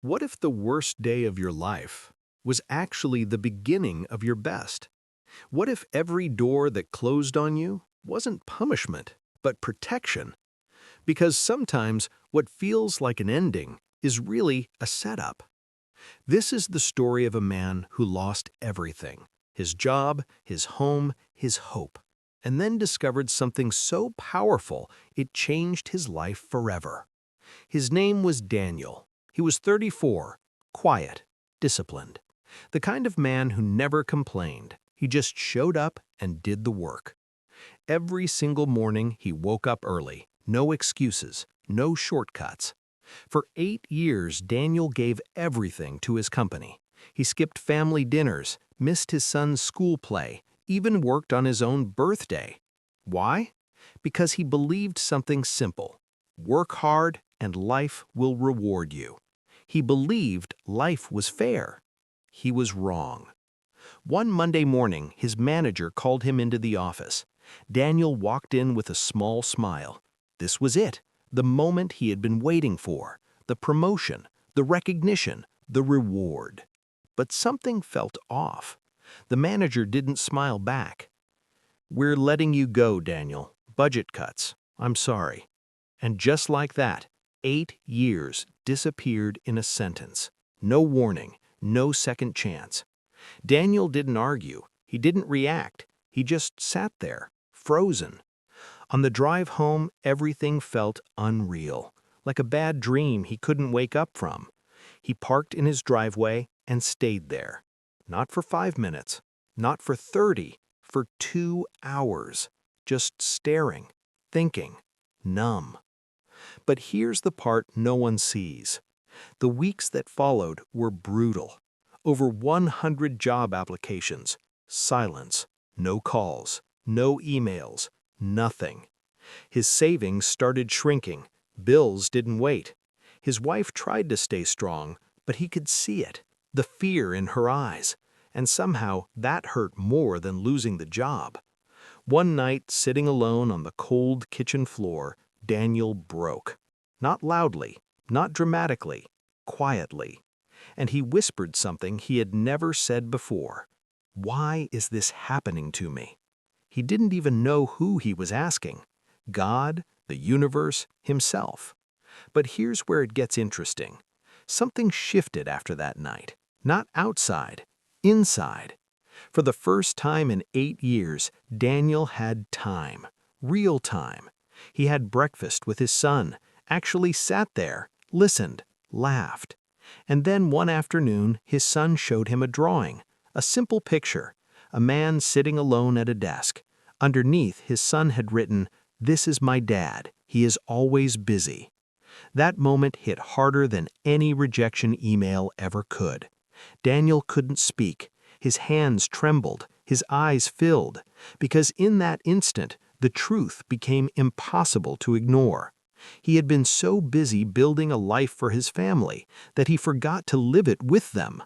What if the worst day of your life was actually the beginning of your best? What if every door that closed on you wasn't punishment, but protection? Because sometimes what feels like an ending is really a setup. This is the story of a man who lost everything: his job, his home, his hope, and then discovered something so powerful it changed his life forever. His name was Daniel. He was 34, quiet, disciplined. The kind of man who never complained. He just showed up and did the work. Every single morning he woke up early. No excuses, no shortcuts. For 8 years, Daniel gave everything to his company. He skipped family dinners, missed his son's school play, even worked on his own birthday. Why? Because he believed something simple: work hard and life will reward you. He believed life was fair. He was wrong. One Monday morning, his manager called him into the office. Daniel walked in with a small smile. This was it, the moment he had been waiting for: the promotion, the recognition, the reward. But something felt off. The manager didn't smile back. "We're letting you go, Daniel. Budget cuts. I'm sorry." And just like that, 8 years disappeared in a sentence. No warning, no second chance. Daniel didn't argue. He didn't react. He just sat there, frozen. On the drive home, everything felt unreal, like a bad dream he couldn't wake up from. He parked in his driveway and stayed there. Not for 5 minutes, not for 30, for 2 hours. Just staring, thinking, numb. But here's the part no one sees. The weeks that followed were brutal. Over 100 job applications, silence, no calls, no emails, nothing. His savings started shrinking. Bills didn't wait. His wife tried to stay strong, but he could see it, the fear in her eyes. And somehow that hurt more than losing the job. One night, sitting alone on the cold kitchen floor, Daniel broke. Not loudly, not dramatically, quietly. And he whispered something he had never said before. "Why is this happening to me?" He didn't even know who he was asking: God, the universe, himself. But here's where it gets interesting. Something shifted after that night. Not outside, inside. For the first time in 8 years, Daniel had time. Real time. He had breakfast with his son, actually sat there, listened, laughed. And then one afternoon, his son showed him a drawing, a simple picture, a man sitting alone at a desk. Underneath, his son had written, "This is my dad. He is always busy." That moment hit harder than any rejection email ever could. Daniel couldn't speak. His hands trembled, his eyes filled, because in that instant, the truth became impossible to ignore. He had been so busy building a life for his family that he forgot to live it with them.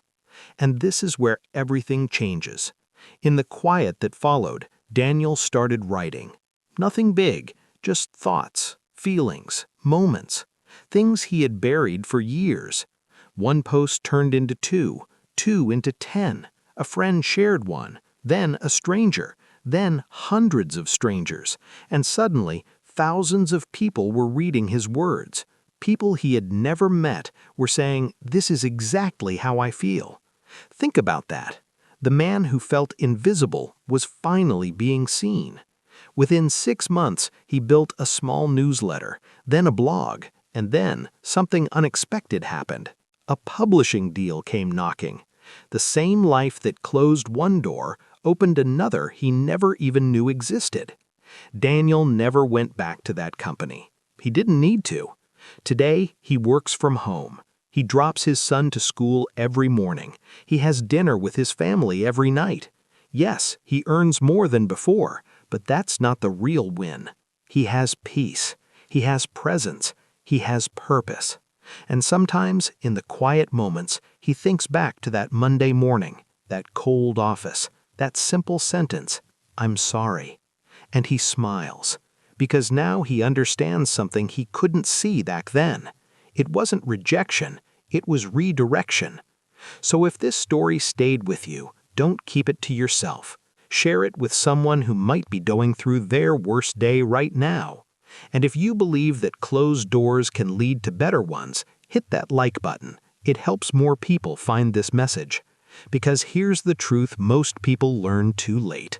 And this is where everything changes. In the quiet that followed, Daniel started writing. Nothing big, just thoughts, feelings, moments, things he had buried for years. One post turned into two, two into 10. A friend shared one, then a stranger, then hundreds of strangers, and suddenly thousands of people were reading his words. People he had never met were saying, "This is exactly how I feel." Think about that. The man who felt invisible was finally being seen. Within 6 months, he built a small newsletter, then a blog, and then something unexpected happened. A publishing deal came knocking. The same life that closed one door opened another he never even knew existed. Daniel never went back to that company. He didn't need to. Today, he works from home. He drops his son to school every morning. He has dinner with his family every night. Yes, he earns more than before, but that's not the real win. He has peace. He has presence. He has purpose. And sometimes, in the quiet moments, he thinks back to that Monday morning, that cold office, that simple sentence, "I'm sorry." And he smiles, because now he understands something he couldn't see back then. It wasn't rejection, It was redirection. So if this story stayed with you, don't keep it to yourself. Share it with someone who might be going through their worst day right now. And if you believe that closed doors can lead to better ones, hit that like button. It helps more people find this message. Because here's the truth most people learn too late.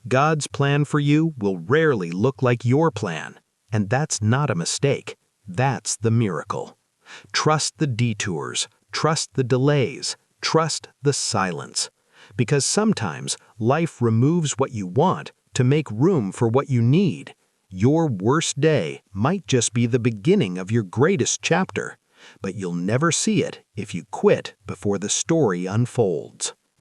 God's plan for you will rarely look like your plan. And that's not a mistake. That's the miracle. Trust the detours. Trust the delays. Trust the silence. Because sometimes life removes what you want to make room for what you need. Your worst day might just be the beginning of your greatest chapter, but you'll never see it if you quit before the story unfolds.